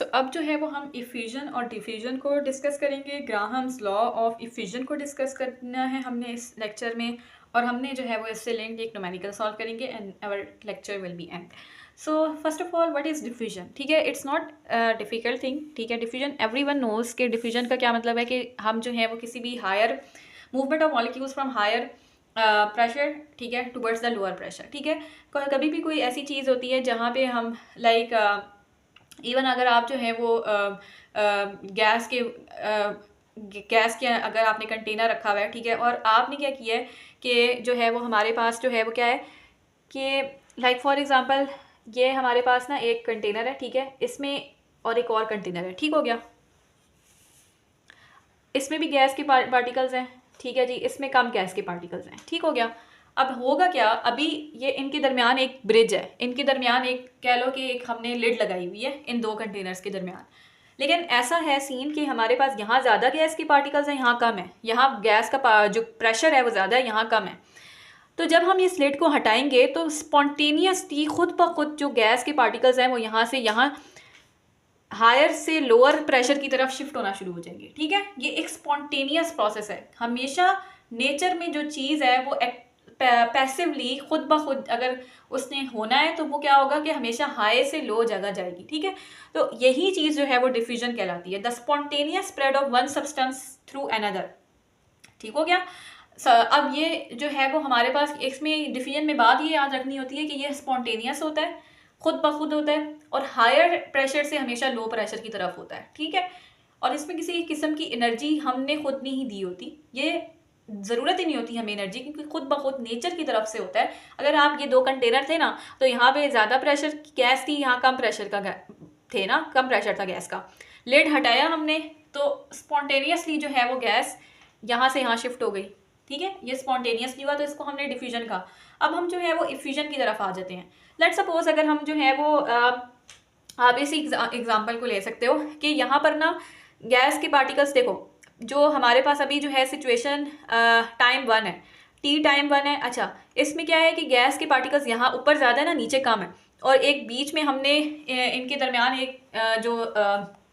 अब जो है वो हम इफ्यूजन और डिफ्यूजन को डिस्कस करेंगे। ग्राहम्स लॉ ऑफ इफ्यूजन को डिस्कस करना है हमने इस लेक्चर में, और हमने जो है वो इससे लिंक्ड एक न्यूमेरिकल सॉल्व करेंगे and our lecture will be end. So first of all what is diffusion? ठीक है, इट्स नॉट डिफ़िकल्ट थिंग। ठीक है, डिफ्यूजन एवरीवन नोज के डिफ्यूजन का क्या मतलब है कि हम जो है वो किसी भी higher movement of molecules from higher pressure, ठीक है, टुवर्ड्स द लोअर प्रेशर। ठीक है, कभी भी कोई ऐसी चीज़ होती है जहाँ पे हम लाइक इवन अगर आप जो है वो गैस के अगर आपने कंटेनर रखा हुआ है, ठीक है, और आपने क्या किया है कि जो है वो हमारे पास जो है वो क्या है कि लाइक फॉर एग्जांपल ये हमारे पास ना एक कंटेनर है, ठीक है, इसमें और एक और कंटेनर है, ठीक हो गया, इसमें भी गैस के पार्टिकल्स हैं, ठीक है जी, इसमें कम गैस के पार्टिकल्स हैं, ठीक हो गया। अब होगा क्या, अभी ये इनके दरमियान एक ब्रिज है, इनके दरमियान एक कह लो कि एक हमने लिड लगाई हुई है इन दो कंटेनर्स के दरमियान। लेकिन ऐसा है सीन कि हमारे पास यहाँ ज़्यादा गैस के पार्टिकल्स हैं, यहाँ कम है, यहाँ गैस का जो प्रेशर है वो ज़्यादा है, यहाँ कम है। तो जब हम ये स्लिट को हटाएंगे तो स्पॉन्टेनियसली खुद ब खुद जो गैस के पार्टिकल्स हैं वो यहाँ से यहाँ हायर से लोअर प्रेशर की तरफ शिफ्ट होना शुरू हो जाएंगे। ठीक है, ये एक स्पॉन्टेनियस प्रोसेस है। हमेशा नेचर में जो चीज़ है वो पैसिवली खुद ब खुद अगर उसने होना है तो वो क्या होगा कि हमेशा हाई से लो जगह जाएगी। ठीक है, तो यही चीज़ जो है वो डिफ्यूजन कहलाती है, the spontaneous spread of one substance through another. ठीक हो गया। अब ये जो है वो हमारे पास इसमें डिफ्यूजन में बात ये याद रखनी होती है कि ये स्पॉन्टेनियस होता है, खुद ब खुद होता है, और हायर प्रेशर से हमेशा लो प्रेशर की तरफ होता है। ठीक है, और इसमें किसी किस्म की एनर्जी हमने खुद नहीं दी होती, ये ज़रूरत ही नहीं होती हमें एनर्जी, क्योंकि खुद ब खुद नेचर की तरफ से होता है। अगर आप ये दो कंटेनर थे ना, तो यहाँ पे ज़्यादा प्रेशर की गैस थी, यहाँ कम प्रेशर का थे ना, कम प्रेशर था गैस का, लिड हटाया हमने तो स्पॉन्टेनियसली जो है वो गैस यहाँ से यहाँ शिफ्ट हो गई। ठीक है, ये स्पॉन्टेनियसली हुआ तो इसको हमने डिफ्यूजन कहा। अब हम जो है वो इफ्यूजन की तरफ आ जाते हैं। लेट सपोज अगर हम जो है वो आप इसी एग्जाम्पल को ले सकते हो कि यहाँ पर ना गैस के पार्टिकल्स देखो, जो हमारे पास अभी जो है सिचुएशन टाइम 1 है, टी टाइम 1 है। अच्छा, इसमें क्या है कि गैस के पार्टिकल्स यहाँ ऊपर ज़्यादा है ना, नीचे कम है, और एक बीच में हमने इनके दरमियान एक जो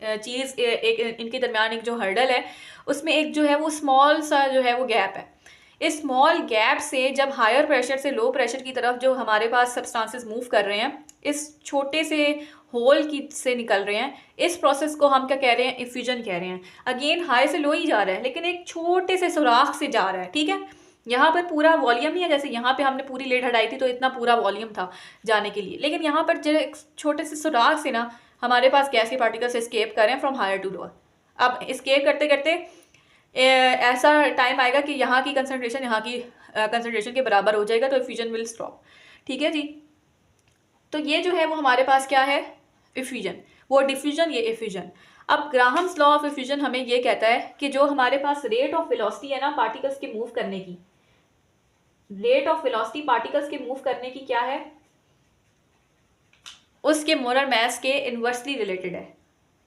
चीज़ एक इनके दरमियान एक जो हर्डल है, उसमें एक जो है वो स्मॉल सा जो है वो गैप है। इस स्मॉल गैप से जब हायर प्रेशर से लो प्रेशर की तरफ जो हमारे पास सब्सटेंसेस मूव कर रहे हैं, इस छोटे से होल की से निकल रहे हैं, इस प्रोसेस को हम क्या कह रहे हैं, इफ्यूजन कह रहे हैं। अगेन हाई से लो ही जा रहा है, लेकिन एक छोटे से सुराख से जा रहा है। ठीक है, यहाँ पर पूरा वॉल्यूम नहीं है, जैसे यहाँ पे हमने पूरी लिड हटाई थी तो इतना पूरा वॉल्यूम था जाने के लिए, लेकिन यहाँ पर जो एक छोटे से सुराख से ना हमारे पास गैस के पार्टिकल्स एस्केप कर रहे हैं फ्रॉम हायर टू लोअर। अब एस्केप करते करते ऐसा टाइम आएगा कि यहाँ की कंसनट्रेशन यहाँ की कंसनट्रेशन के बराबर हो जाएगा, तो इफ्यूजन विल स्टॉप। ठीक है जी, तो ये जो है वो हमारे पास क्या है, इफ्यूजन, वो डिफ्यूजन, ये इफ्यूजन। अब ग्राहम्स लॉ ऑफ इफ्यूजन हमें ये कहता है कि जो हमारे पास रेट ऑफ वेलोसिटी है ना पार्टिकल्स के मूव करने की, रेट ऑफ वेलोसिटी पार्टिकल्स के मूव करने की क्या है, उसके मोलर मास के इन्वर्सली रिलेटेड है।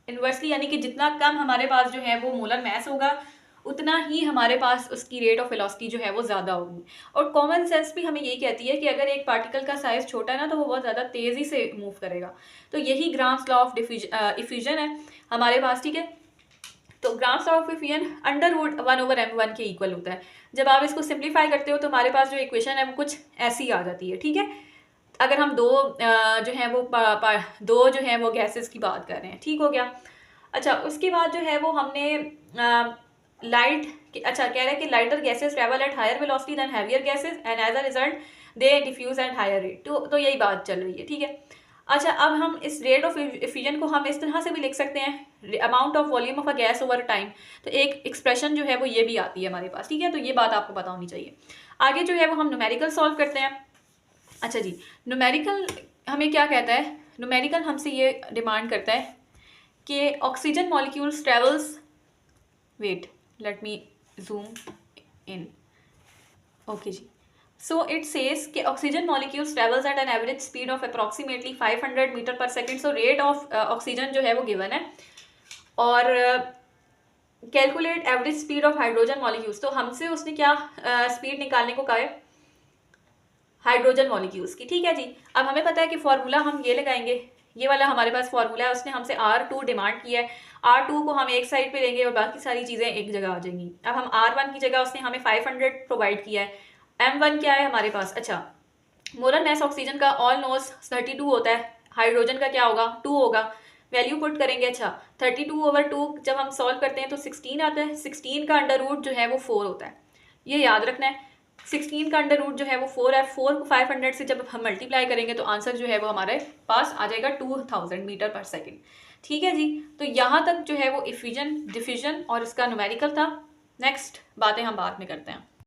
इन्वर्सली यानी कि जितना कम हमारे पास जो है वो मोलर मास होगा, उतना ही हमारे पास उसकी रेट ऑफ वेलोसिटी जो है वो ज़्यादा होगी। और कॉमन सेंस भी हमें यही कहती है कि अगर एक पार्टिकल का साइज़ छोटा है ना, तो वो बहुत ज़्यादा तेज़ी से मूव करेगा। तो यही ग्राम्स लॉ ऑफ इफ्यूजन है हमारे पास। ठीक है, तो grams law of effusion √1/m1 के इक्वल होता है। जब आप इसको सिंप्लीफाई करते हो तो हमारे पास जो इक्वेशन है वो कुछ ऐसी आ जाती है। ठीक है, अगर हम दो जो है वो दो जो है वो गैसेस की बात कर रहे हैं, ठीक हो गया। अच्छा, उसके बाद जो है वो हमने लाइट, अच्छा कह रहे हैं कि lighter gases travel at higher velocity than heavier gases and as a result they diffuse at higher rate. तो यही बात चल रही है। ठीक है, अच्छा, अब हम इस रेट ऑफ इफ्यूजन को हम इस तरह से भी लिख सकते हैं, amount of volume of a gas over time. तो एक एक्सप्रेशन जो है वो ये भी आती है हमारे पास। ठीक है, तो ये बात आपको पता होनी चाहिए। आगे जो है वो हम न्यूमेरिकल सॉल्व करते हैं। अच्छा जी, न्यूमेरिकल हमें क्या कहता है, न्यूमेरिकल हमसे ये डिमांड करता है कि oxygen molecules travels, wait let me zoom in, okay जी। सो इट सेज कि oxygen molecules travels at an average speed of approximately 500 metre per second. So rate of oxygen जो है वो गिवन है, और calculate average speed of hydrogen molecules. तो हमसे उसने क्या स्पीड निकालने को कहा है, हाइड्रोजन मॉलिक्यूल्स की। ठीक है जी, अब हमें पता है कि फॉर्मूला हम ये लगाएंगे, ये वाला हमारे पास फॉर्मूला है, उसने हमसे R2 डिमांड किया है, R2 को हम एक साइड पे लेंगे और बाकी सारी चीज़ें एक जगह आ जाएंगी। अब हम R1 की जगह उसने हमें 500 प्रोवाइड किया है। M1 क्या है हमारे पास, अच्छा मोलर मास ऑक्सीजन का ऑलमोस्ट 32 होता है, हाइड्रोजन का क्या होगा 2 होगा, वैल्यू पुट करेंगे। अच्छा 32/2 जब हम सॉल्व करते हैं तो 16 आता है, 16 का अंडर रूट जो है वो 4 होता है, ये याद रखना है। 16 का अंडर रूट जो है वो 4 है, 4 को 500 से जब हम मल्टीप्लाई करेंगे तो आंसर जो है वो हमारे पास आ जाएगा 2000 मीटर पर सेकेंड। ठीक है जी, तो यहाँ तक जो है वो इफ्यूजन, डिफ्यूजन और इसका न्यूमेरिकल था। नेक्स्ट बातें हम बाद में करते हैं।